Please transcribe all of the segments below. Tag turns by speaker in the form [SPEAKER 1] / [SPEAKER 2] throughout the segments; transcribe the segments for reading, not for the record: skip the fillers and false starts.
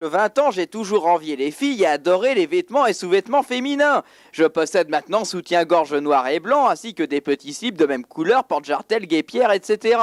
[SPEAKER 1] 20 ans, j'ai toujours envié les filles et adoré les vêtements et sous-vêtements féminins. Je possède maintenant soutien-gorge noir et blanc, ainsi que des petits slips de même couleur, porte-jartel, guêpière, etc.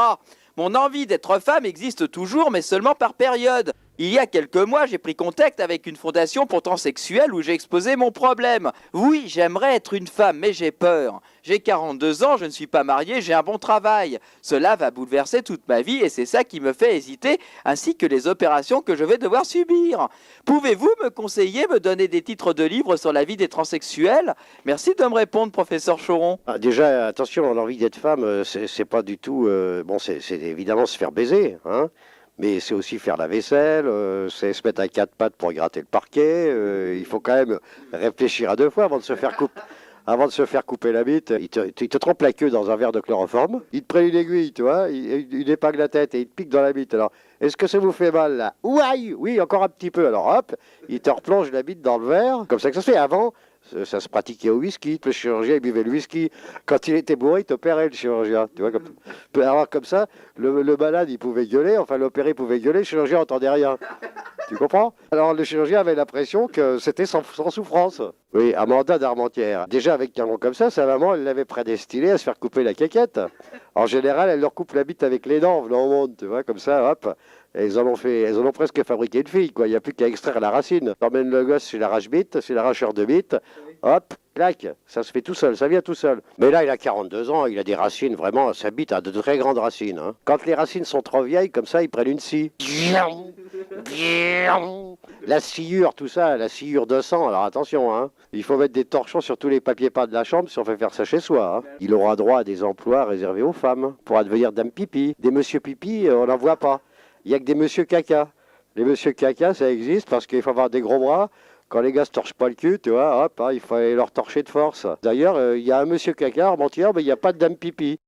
[SPEAKER 1] Mon envie d'être femme existe toujours, mais seulement par période. Il y a quelques mois, j'ai pris contact avec une fondation pour transsexuels où j'ai exposé mon problème. Oui, j'aimerais être une femme, mais j'ai peur. J'ai 42 ans, je ne suis pas marié, j'ai un bon travail. Cela va bouleverser toute ma vie et c'est ça qui me fait hésiter, ainsi que les opérations que je vais devoir subir. Pouvez-vous me conseiller, me donner des titres de livres sur la vie des transsexuels? Merci de me répondre, professeur Choron.
[SPEAKER 2] Ah, déjà, attention, l'envie d'être femme, c'est pas du tout. Bon, c'est évidemment se faire baiser, hein, mais c'est aussi faire la vaisselle, c'est se mettre à quatre pattes pour gratter le parquet. Il faut quand même réfléchir à deux fois avant de se faire couper. Avant de se faire couper la bite, il te trempe la queue dans un verre de chloroforme, il te prend une aiguille, tu vois, il épingle la tête et il te pique dans la bite. Alors, est-ce que ça vous fait mal là? Ouaille! Oui, encore un petit peu. Alors hop, il te replonge la bite dans le verre, comme ça que ça se fait. Avant, ça se pratiquait au whisky. Le chirurgien, il buvait le whisky. Quand il était bourré, il t'opérait, le chirurgien. Tu vois, alors comme ça, le malade, il pouvait gueuler, enfin l'opéré pouvait gueuler, le chirurgien n'entendait rien. Tu comprends? Alors le chirurgien avait l'impression que c'était sans souffrance. Oui, Amanda d'Armentières. Déjà avec un nom comme ça, sa maman, elle l'avait prédestiné à se faire couper la caquette. En général, elle leur coupe la bite avec les dents, venant au monde, tu vois, comme ça, hop. Elles en ont presque fabriqué une fille, quoi. Il n'y a plus qu'à extraire la racine. T'emmènes le gosse chez l'arrache-bite, chez l'arracheur de bite, hop, clac, ça se fait tout seul, ça vient tout seul. Mais là, il a 42 ans, il a des racines, vraiment, sa bite a de très grandes racines, hein. Quand les racines sont trop vieilles, comme ça, ils prennent une scie. La sciure, tout ça, la sciure de sang, alors attention, hein. Il faut mettre des torchons sur tous les papiers peints de la chambre si on fait faire ça chez soi, hein. Il aura droit à des emplois réservés aux femmes, pour devenir dame pipi. Des monsieur pipi, on n'en voit pas. Il n'y a que des monsieur caca. Les monsieur caca, ça existe parce qu'il faut avoir des gros bras. Quand les gars se torchent pas le cul, tu vois, hop, hein, il faut aller leur torcher de force. D'ailleurs, il y a un monsieur caca à Armentières, mais il n'y a pas de dame pipi.